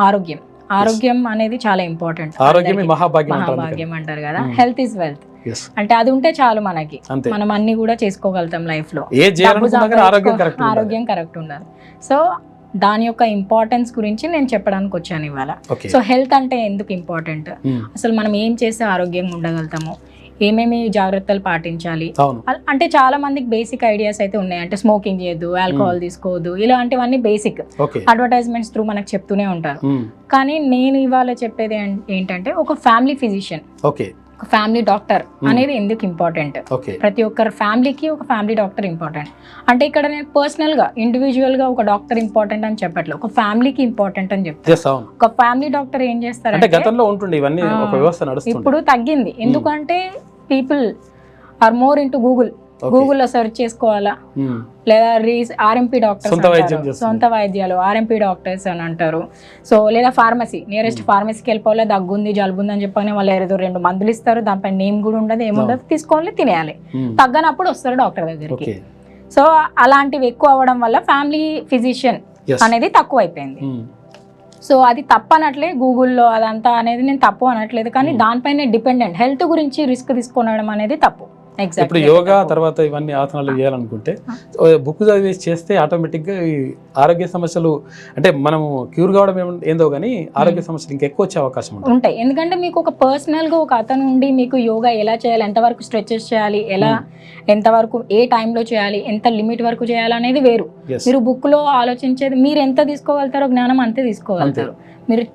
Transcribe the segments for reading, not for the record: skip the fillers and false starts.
ఆరోగ్యం అనేది చాలా ఇంపార్టెంట్. ఆరోగ్యమే మహాభాగ్యం అంటారు కదా. Health is wealth. అంటే అది ఉంటే చాలు మనకి, మనం అన్ని కూడా చేసుకోగలుగుతాం లైఫ్ లో. ఆరోగ్యం కరెక్ట్ ఉండాలి. సో దాని యొక్క ఇంపార్టెన్స్ గురించి నేను చెప్పడానికి వచ్చాను ఇవాళ. సో హెల్త్ అంటే ఎందుకు ఇంపార్టెంట్, అసలు మనం ఏం చేస్తే ఆరోగ్యంగా ఉండగలుగుతాము, ఏమేమి జాగ్రత్తలు పాటించాలి అంటే చాలా మందికి బేసిక్ ఐడియాస్ అయితే ఉన్నాయి. అంటే స్మోకింగ్ చేయొద్దు, ఆల్కహాల్ తీసుకోవద్దు, ఇలాంటివన్నీ బేసిక్ అడ్వర్టైజ్మెంట్స్ త్రూ మనకు చెప్తూనే ఉంటారు. కానీ నేను ఇవాళ చెప్పేది ఏంటంటే ఒక ఫ్యామిలీ ఫిజిషియన్, ఫ్యామిలీ డాక్టర్ అనేది ఎందుకు ఇంపార్టెంట్. ప్రతి ఒక్కరి ఫ్యామిలీకి ఒక ఫ్యామిలీ డాక్టర్ ఇంపార్టెంట్. అంటే ఇక్కడ నేను పర్సనల్ గా ఇండివిజువల్ గా ఒక డాక్టర్ ఇంపార్టెంట్ అని చెప్పట్లేదు, ఒక ఫ్యామిలీకి ఇంపార్టెంట్ అని చెప్తాను. ఒక ఫ్యామిలీ డాక్టర్ ఏం చేస్తారంటే, ఇప్పుడు తగ్గింది ఎందుకంటే పీపుల్ ఆర్ మోర్ ఇంటూ గూగుల్లో సెర్చ్ చేసుకోవాలా, లేదా ఆర్ఎంపీ డాక్టర్స్, సొంత వైద్యాలు ఆర్ఎంపీ డాక్టర్స్ అని అంటారు. సో లేదా ఫార్మసీ, నియరెస్ట్ ఫార్మసీకి వెళ్ళిపోవాలి, దగ్గుంది జలుబుంది అని చెప్పని వాళ్ళు ఏదో 2 మందులు ఇస్తారు, దానిపై నేమ్ కూడా ఉండదు, ఏముండదు, తీసుకోవాలి తినేయాలి, తగ్గనప్పుడు వస్తారు డాక్టర్ దగ్గరికి. సో అలాంటివి ఎక్కువ అవ్వడం వల్ల ఫ్యామిలీ ఫిజిషియన్ అనేది తక్కువ అయిపోయింది. సో అది తప్పనట్లే, గూగుల్లో అదంతా అనేది నేను తప్పు అనట్లేదు, కానీ దానిపైన డిపెండెంట్ హెల్త్ గురించి రిస్క్ తీసుకొనడం అనేది తప్పు. ఇప్పుడు యోగా తర్వాత ఇవన్నీ ఆసనాలు చేయాలనుకుంటే బుక్ చదివేసి చేస్తే ఆటోమేటిక్గా ఈ ఆరోగ్య సమస్యలు అంటే మనము క్యూర్ కావడం ఏందో కానీ ఆరోగ్య సమస్యలు ఇంకా ఎక్కువ వచ్చే అవకాశం ఉంటాయి. ఎందుకంటే మీకు ఒక పర్సనల్గా ఒక అతను ఉండి మీకు యోగా ఎలా చేయాలి, ఎంతవరకు స్ట్రెచెస్ చేయాలి, ఎంతవరకు ఏ టైంలో చేయాలి, ఎంత లిమిట్ వరకు చేయాలి అనేది వేరు. మీరు బుక్లో ఆలోచించేది మీరు ఎంత తీసుకోగలుగుతారో జ్ఞానం అంతే తీసుకోగలుగుతారు. మీరు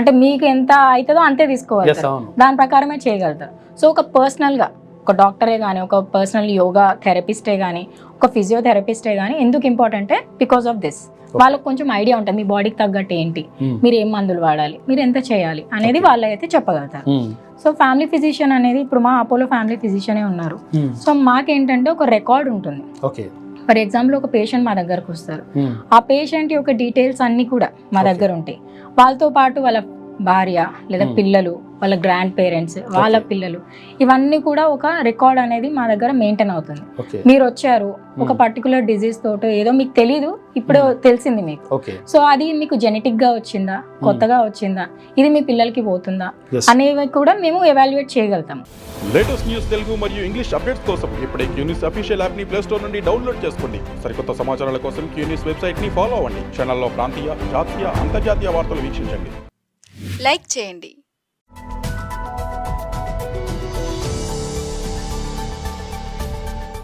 అంటే మీకు ఎంత అవుతుందో అంతే తీసుకోగలుగుతారు, దాని ప్రకారమే చేయగలుగుతారు. సో ఒక పర్సనల్గా ఒక డాక్టరే కానీ, ఒక పర్సనల్ యోగా థెరపిస్టే కానీ, ఒక ఫిజియోథెరపిస్టే కానీ ఎందుకు ఇంపార్టెంట్ బికాస్ ఆఫ్ దిస్. వాళ్ళకి కొంచెం ఐడియా ఉంటుంది మీ బాడీకి తగ్గట్టు ఏంటి, మీరు ఏం మందులు వాడాలి, మీరు ఎంత చేయాలి అనేది వాళ్ళైతే చెప్పగలుగుతారు. సో ఫ్యామిలీ ఫిజిషియన్ అనేది ఇప్పుడు మా అపోలో ఫ్యామిలీ ఫిజిషియనే ఉన్నారు. సో మాకేంటంటే ఒక రికార్డ్ ఉంటుంది. ఫర్ ఎగ్జాంపుల్ ఒక పేషెంట్ మా దగ్గరకు వస్తారు, ఆ పేషెంట్ యొక్క డీటెయిల్స్ అన్ని కూడా మా దగ్గర ఉంటాయి. వాళ్ళతో పాటు వాళ్ళ భార్య లేదా పిల్లలు, వాళ్ళ గ్రాండ్ పేరెంట్స్, వాళ్ళ పిల్లలు, ఇవన్నీ కూడా ఒక రికార్డ్ అనేది మా దగ్గర మెయింటైన్ అవుతుంది. మీరు వచ్చారు ఒక పర్టికులర్ డిజీజ్ తోటో ఏదో మీకు తెలీదు, ఇప్పుడు తెలిసింది మీకు, సో అది మీకు జెనెటిక్ గా వచ్చిందా, కొత్తగా వచ్చిందా, ఇది మీ పిల్లలకి పోతుందా అనేవి కూడా మేము ఎవాల్యుయేట్ చేయగలుగుతాం. లేటెస్ట్ న్యూస్ తెలుగు మరియు ఇంగ్లీష్ అప్డేట్స్ కోసం ఇప్పుడే క్యూన్యూస్ అఫీషియల్ యాప్ ని ప్లే స్టోర్ నుండి డౌన్లోడ్ చేసుకోండి. సరికొత్త సమాచారాల కోసం క్యూన్యూస్ వెబ్సైట్ ని ఫాలో అవ్వండి. ఛానల్లో ప్రాంతీయ, జాతీయ, అంతర్జాతీయ వార్తలు వీక్షించండి. లైక్ చేయండి.